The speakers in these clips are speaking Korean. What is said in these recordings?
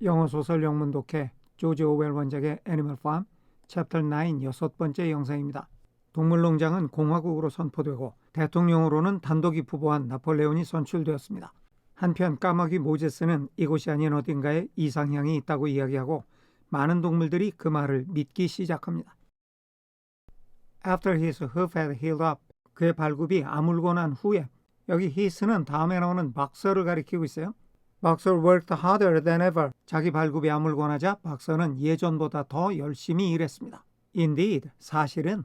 영어 소설 영문 독해 조지 오웰 원작의 애니멀 팜 챕터 9 6번째 영상입니다. 동물농장은 공화국으로 선포되고 대통령으로는 단독 입후보한 나폴레온이 선출되었습니다. 한편 까마귀 모제스는 이곳이 아닌 어딘가에 이상향이 있다고 이야기하고 많은 동물들이 그 말을 믿기 시작합니다. After his hoof had healed up, 그의 발굽이 아물고 난 후에, 여기 his는 다음에 나오는 박서를 가리키고 있어요. 박서 worked harder than ever. 자기 발굽이 아물고 나자 박서는 예전보다 더 열심히 일했습니다. Indeed, 사실은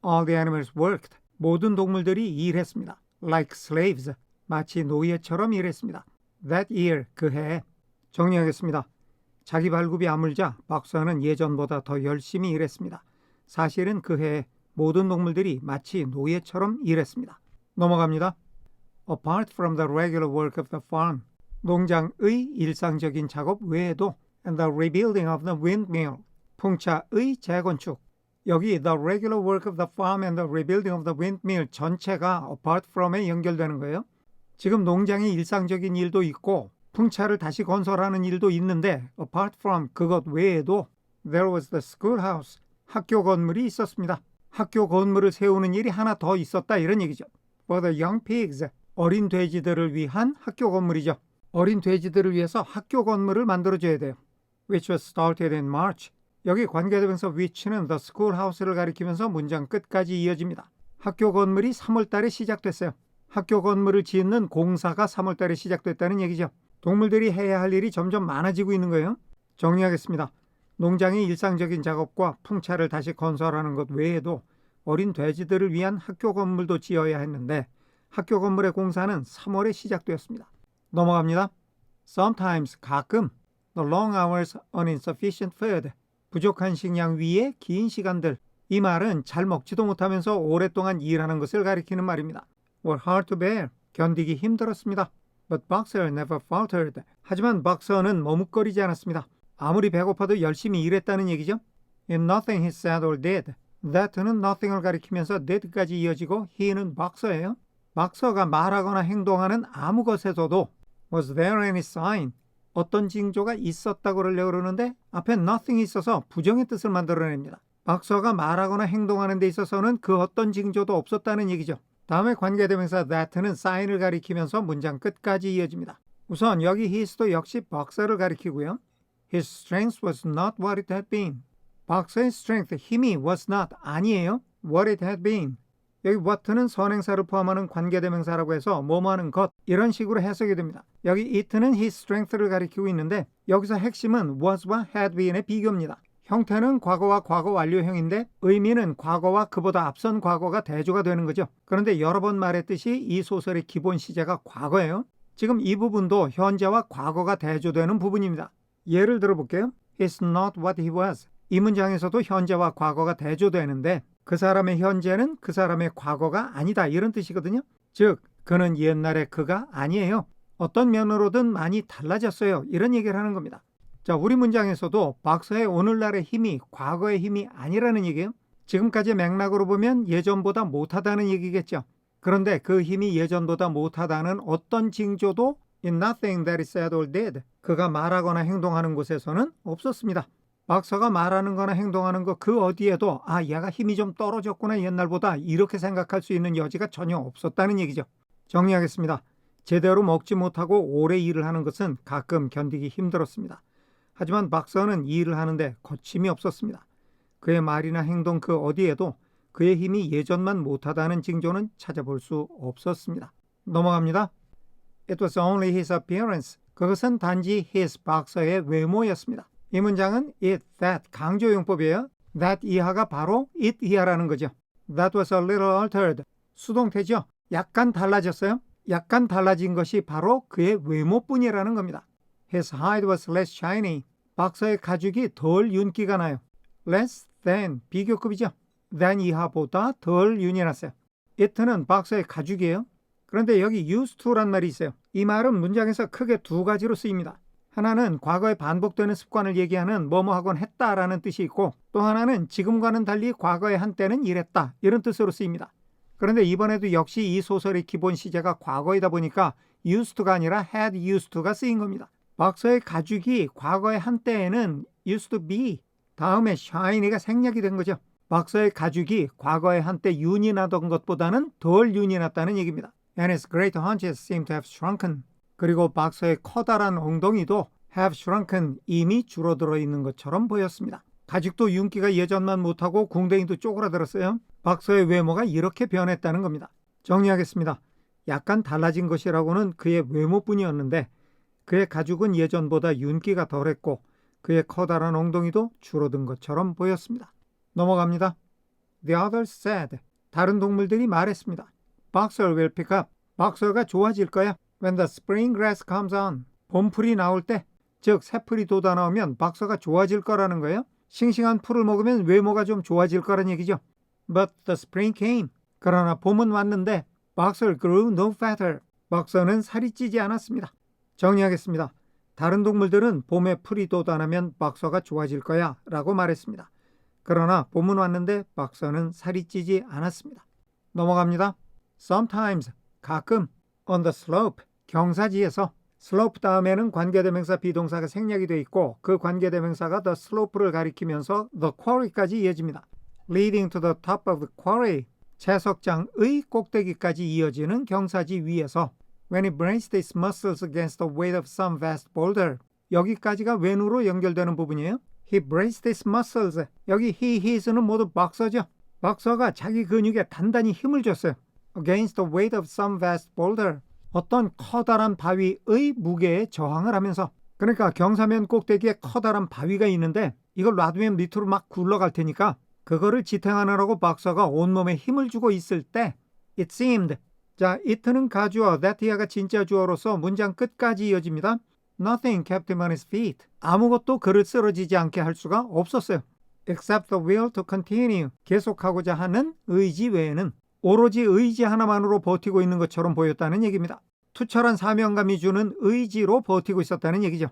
all the animals worked. 모든 동물들이 일했습니다. Like slaves. 마치 노예처럼 일했습니다. That year, 그 해에. 정리하겠습니다. 자기 발굽이 아물자 박서는 예전보다 더 열심히 일했습니다. 사실은 그 해에 모든 동물들이 마치 노예처럼 일했습니다. 넘어갑니다. Apart from the regular work of the farm, 농장의 일상적인 작업 외에도 and the rebuilding of the windmill, 풍차의 재건축, 여기 the regular work of the farm and the rebuilding of the windmill 전체가 apart from에 연결되는 거예요. 지금 농장의 일상적인 일도 있고 풍차를 다시 건설하는 일도 있는데 apart from 그것 외에도 there was the schoolhouse, 학교 건물이 있었습니다. 학교 건물을 세우는 일이 하나 더 있었다 이런 얘기죠. For the young pigs, 어린 돼지들을 위한 학교 건물이죠. 어린 돼지들을 위해서 학교 건물을 만들어줘야 돼요. Which was started in March. 여기 관계대명사 which는 the schoolhouse를 가리키면서 문장 끝까지 이어집니다. 학교 건물이 3월 달에 시작됐어요. 학교 건물을 짓는 공사가 3월 달에 시작됐다는 얘기죠. 동물들이 해야 할 일이 점점 많아지고 있는 거예요. 정리하겠습니다. 농장의 일상적인 작업과 풍차를 다시 건설하는 것 외에도 어린 돼지들을 위한 학교 건물도 지어야 했는데 학교 건물의 공사는 3월에 시작되었습니다. 넘어갑니다. Sometimes, 가끔 the long hours on insufficient food, 부족한 식량 위에 긴 시간들. 이 말은 잘 먹지도 못하면서 오랫동안 일하는 것을 가리키는 말입니다. Were hard to bear, 견디기 힘들었습니다. But Boxer never faltered. 하지만 박서는 머뭇거리지 않았습니다. 아무리 배고파도 열심히 일했다는 얘기죠. In nothing he said or did. That는 nothing을 가리키면서 did까지 이어지고 he는 박서예요. 박서가 말하거나 행동하는 아무 것에서도 was there any sign? 어떤 징조가 있었다고 그러는데 앞에 nothing이 있어서 부정의 뜻을 만들어냅니다. 박서가 말하거나 행동하는 데 있어서는 그 어떤 징조도 없었다는 얘기죠. 다음에 관계대명사 that는 sign을 가리키면서 문장 끝까지 이어집니다. 우선 여기 his도 역시 박서를 가리키고요. His strength was not what it had been. 박서의 strength, 힘이 was not, 아니에요. what it had been. 여기 what는 선행사를 포함하는 관계대명사라고 해서 뭐뭐하는 것 이런 식으로 해석이 됩니다. 여기 it는 his strength를 가리키고 있는데 여기서 핵심은 was와 had been의 비교입니다. 형태는 과거와 과거 완료형인데 의미는 과거와 그보다 앞선 과거가 대조가 되는 거죠. 그런데 여러 번 말했듯이 이 소설의 기본 시제가 과거예요. 지금 이 부분도 현재와 과거가 대조되는 부분입니다. 예를 들어볼게요. He's not what he was. 이 문장에서도 현재와 과거가 대조되는데 그 사람의 현재는 그 사람의 과거가 아니다 이런 뜻이거든요. 즉 그는 옛날의 그가 아니에요. 어떤 면으로든 많이 달라졌어요. 이런 얘기를 하는 겁니다. 자, 우리 문장에서도 박서의 오늘날의 힘이 과거의 힘이 아니라는 얘기예요. 지금까지의 맥락으로 보면 예전보다 못하다는 얘기겠죠. 그런데 그 힘이 예전보다 못하다는 어떤 징조도 in nothing that is said or did. 그가 말하거나 행동하는 곳에서는 없었습니다. 박서가 말하는 거나 행동하는 거 그 어디에도 얘가 힘이 좀 떨어졌구나 옛날보다 이렇게 생각할 수 있는 여지가 전혀 없었다는 얘기죠. 정리하겠습니다. 제대로 먹지 못하고 오래 일을 하는 것은 가끔 견디기 힘들었습니다. 하지만 박서는 일을 하는데 거침이 없었습니다. 그의 말이나 행동 그 어디에도 그의 힘이 예전만 못하다는 징조는 찾아볼 수 없었습니다. 넘어갑니다. It was only his appearance. 그것은 단지 his 박서의 외모였습니다. 이 문장은 it, that 강조용법이에요. that 이하가 바로 it 이하라는 거죠. That was a little altered. 수동태죠. 약간 달라졌어요. 약간 달라진 것이 바로 그의 외모뿐이라는 겁니다. His hide was less shiny. 박서의 가죽이 덜 윤기가 나요. less than 비교급이죠. than 이하보다 덜 윤이 났어요. it는 박서의 가죽이에요. 그런데 여기 used to란 말이 있어요. 이 말은 문장에서 크게 두 가지로 쓰입니다. 하나는 과거에 반복되는 습관을 얘기하는 뭐뭐하곤 했다라는 뜻이 있고 또 하나는 지금과는 달리 과거에 한때는 이랬다 이런 뜻으로 쓰입니다. 그런데 이번에도 역시 이 소설의 기본 시제가 과거이다 보니까 used to가 아니라 had used to가 쓰인 겁니다. 박사의 가죽이 과거의 한때에는 used to be 다음에 shiny가 생략이 된 거죠. 박사의 가죽이 과거에 한때 윤이 나던 것보다는 덜 윤이 났다는 얘기입니다. And his great haunches seem to have shrunken. 그리고 박사의 커다란 엉덩이도 have shrunken, 이미 줄어들어 있는 것처럼 보였습니다. 가죽도 윤기가 예전만 못하고 궁뎅이도 쪼그라들었어요. 박사의 외모가 이렇게 변했다는 겁니다. 정리하겠습니다. 약간 달라진 것이라고는 그의 외모뿐이었는데 그의 가죽은 예전보다 윤기가 덜했고 그의 커다란 엉덩이도 줄어든 것처럼 보였습니다. 넘어갑니다. The others said. 다른 동물들이 말했습니다. Boxer will pick up. 박서가 좋아질 거야. When the spring grass comes on. 봄풀이 나올 때, 즉 새풀이 돋아나오면 박서가 좋아질 거라는 거예요. 싱싱한 풀을 먹으면 외모가 좀 좋아질 거란 얘기죠. But the spring came. 그러나 봄은 왔는데 Boxer grew no fatter. 박서는 살이 찌지 않았습니다. 정리하겠습니다. 다른 동물들은 봄에 풀이 돋아나면 박서가 좋아질 거야 라고 말했습니다. 그러나 봄은 왔는데 박서는 살이 찌지 않았습니다. 넘어갑니다. Sometimes, 가끔, on the slope, 경사지에서 slope 다음에는 관계대명사 비동사가 생략이 되어 있고 그 관계대명사가 the slope를 가리키면서 the quarry까지 이어집니다. Leading to the top of the quarry, 채석장의 꼭대기까지 이어지는 경사지 위에서 When he braced his muscles against the weight of some vast boulder, 여기까지가 when으로 연결되는 부분이에요. He braced his muscles. 여기 he, his는 모두 박서죠. 박서가 자기 근육에 단단히 힘을 줬어요. Against the weight of some vast boulder. 어떤 커다란 바위의 무게에 저항을 하면서. 그러니까 경사면 꼭대기에 커다란 바위가 있는데 이걸 놔두면 밑으로 막 굴러갈 테니까 그거를 지탱하느라고 박서가 온몸에 힘을 주고 있을 때 It seemed. 자, it는 가주어, that가 진짜 주어로서 문장 끝까지 이어집니다. Nothing kept him on his feet. 아무것도 그를 쓰러지지 않게 할 수가 없었어요. Except the will to continue. 계속하고자 하는 의지 외에는 오로지 의지 하나만으로 버티고 있는 것처럼 보였다는 얘기입니다. 투철한 사명감이 주는 의지로 버티고 있었다는 얘기죠.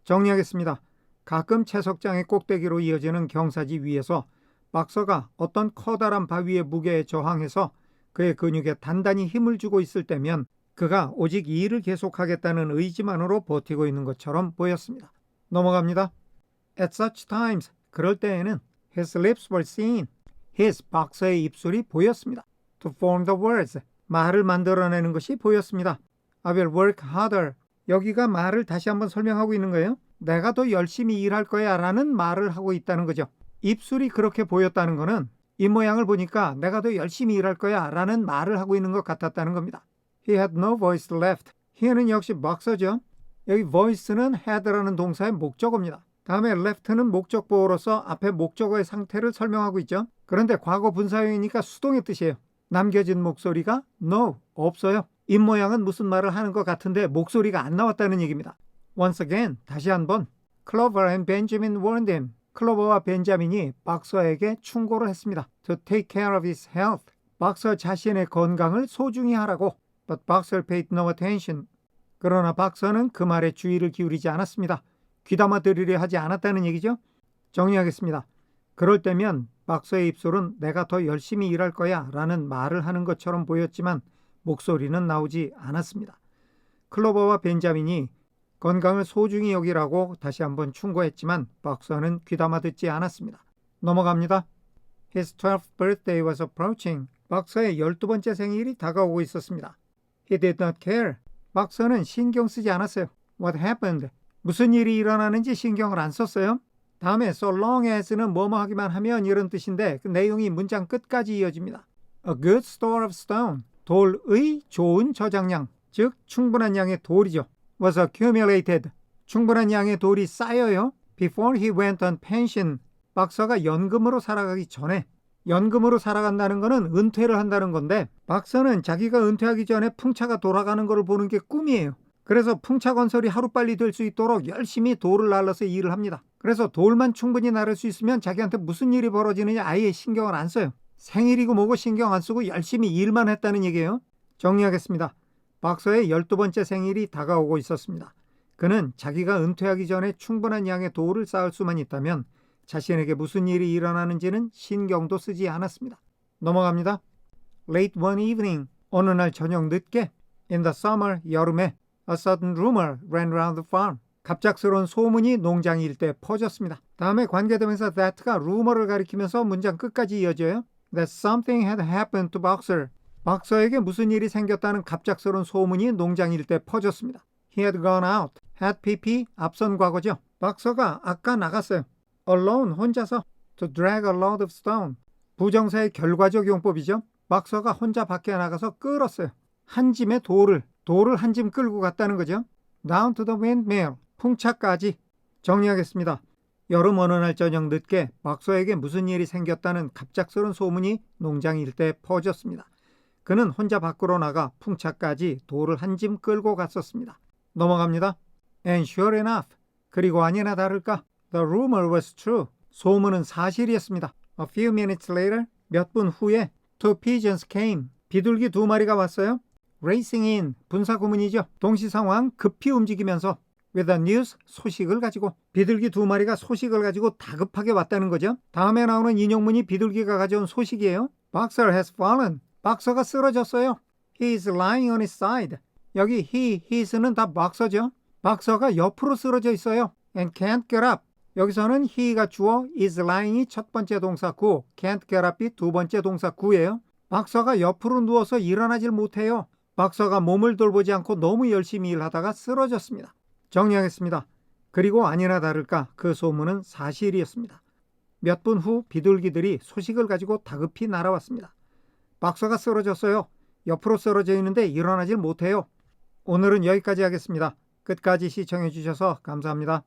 정리하겠습니다. 가끔 채석장의 꼭대기로 이어지는 경사지 위에서 박서가 어떤 커다란 바위의 무게에 저항해서 그의 근육에 단단히 힘을 주고 있을 때면 그가 오직 이 일을 계속하겠다는 의지만으로 버티고 있는 것처럼 보였습니다. 넘어갑니다. At such times, 그럴 때에는 his lips were seen. his, 박서의 입술이 보였습니다. To form the words, 말을 만들어내는 것이 보였습니다. I will work harder. 여기가 말을 다시 한번 설명하고 있는 거예요. 내가 더 열심히 일할 거야 라는 말을 하고 있다는 거죠. 입술이 그렇게 보였다는 것은 이 모양을 보니까 내가 더 열심히 일할 거야 라는 말을 하고 있는 것 같았다는 겁니다. He had no voice left. he는 역시 박서죠. 여기 voice는 had라는 동사의 목적어입니다. 다음에 left는 목적보어로서 앞에 목적어의 상태를 설명하고 있죠. 그런데 과거 분사형이니까 수동의 뜻이에요. 남겨진 목소리가 no, 없어요. 입모양은 무슨 말을 하는 것 같은데 목소리가 안 나왔다는 얘기입니다. Once again, 다시 한번 Clover and Benjamin warned him. 클로버와 벤자민이 박서에게 충고를 했습니다. To take care of his health. 박서 자신의 건강을 소중히 하라고. But Boxer paid no attention. 그러나 박서는 그 말에 주의를 기울이지 않았습니다. 귀담아 들으려 하지 않았다는 얘기죠. 정리하겠습니다. 그럴 때면 박서의 입술은 내가 더 열심히 일할 거야 라는 말을 하는 것처럼 보였지만 목소리는 나오지 않았습니다. 클로버와 벤자민이 건강을 소중히 여기라고 다시 한번 충고했지만 박서는 귀담아 듣지 않았습니다. 넘어갑니다. His 12th birthday was approaching. 박서의 12번째 생일이 다가오고 있었습니다. He did not care. 박서는 신경 쓰지 않았어요. What happened? 무슨 일이 일어나는지 신경을 안 썼어요. 다음에 so long as는 뭐뭐 하기만 하면 이런 뜻인데 그 내용이 문장 끝까지 이어집니다. A good store of stone. 돌의 좋은 저장량, 즉 충분한 양의 돌이죠. was accumulated. 충분한 양의 돌이 쌓여요. Before he went on pension. 박서가 연금으로 살아가기 전에. 연금으로 살아간다는 것은 은퇴를 한다는 건데 박서는 자기가 은퇴하기 전에 풍차가 돌아가는 것을 보는 게 꿈이에요. 그래서 풍차 건설이 하루빨리 될 수 있도록 열심히 돌을 날라서 일을 합니다. 그래서 돌만 충분히 나를 수 있으면 자기한테 무슨 일이 벌어지느냐 아예 신경을 안 써요. 생일이고 뭐고 신경 안 쓰고 열심히 일만 했다는 얘기예요. 정리하겠습니다. 박서의 12번째 생일이 다가오고 있었습니다. 그는 자기가 은퇴하기 전에 충분한 양의 돌을 쌓을 수만 있다면 자신에게 무슨 일이 일어나는지는 신경도 쓰지 않았습니다. 넘어갑니다. Late one evening, 어느 날 저녁 늦게, in the summer, 여름에, a sudden rumor ran around the farm. 갑작스러운 소문이 농장 일대에 퍼졌습니다. 다음에 관계대명사 that가 루머를 가리키면서 문장 끝까지 이어져요. That something had happened to Boxer. 박서에게 무슨 일이 생겼다는 갑작스러운 소문이 농장 일대에 퍼졌습니다. He had gone out. had pp 앞선 과거죠. 박서가 아까 나갔어요. alone 혼자서 to drag a load of stone. 부정사의 결과적 용법이죠. 박서가 혼자 밖에 나가서 끌었어요. 한 짐의 돌을 한 짐 끌고 갔다는 거죠. Down to the windmill. 풍차까지. 정리하겠습니다. 여름 어느 날 저녁 늦게 박서에게 무슨 일이 생겼다는 갑작스러운 소문이 농장 일대에 퍼졌습니다. 그는 혼자 밖으로 나가 풍차까지 돌을 한 짐 끌고 갔었습니다. 넘어갑니다. And sure enough. 그리고 아니나 다를까 The rumor was true. 소문은 사실이었습니다. A few minutes later. 몇 분 후에 Two pigeons came. 비둘기 두 마리가 왔어요. Racing in. 분사구문이죠. 동시상황 급히 움직이면서 with the news. 소식을 가지고. 비둘기 두 마리가 소식을 가지고 다급하게 왔다는 거죠. 다음에 나오는 인용문이 비둘기가 가져온 소식이에요. Boxer has fallen. 박서가 쓰러졌어요. He is lying on his side. 여기 he, his는 다 박서죠. 박서가 옆으로 쓰러져 있어요. And can't get up. 여기서는 he가 주어, is lying이 첫 번째 동사 구, can't get up이 두 번째 동사 구예요. 박서가 옆으로 누워서 일어나질 못해요. 박서가 몸을 돌보지 않고 너무 열심히 일하다가 쓰러졌습니다. 정리하겠습니다. 그리고 아니나 다를까 그 소문은 사실이었습니다. 몇 분 후 비둘기들이 소식을 가지고 다급히 날아왔습니다. 박서가 쓰러졌어요. 옆으로 쓰러져 있는데 일어나질 못해요. 오늘은 여기까지 하겠습니다. 끝까지 시청해 주셔서 감사합니다.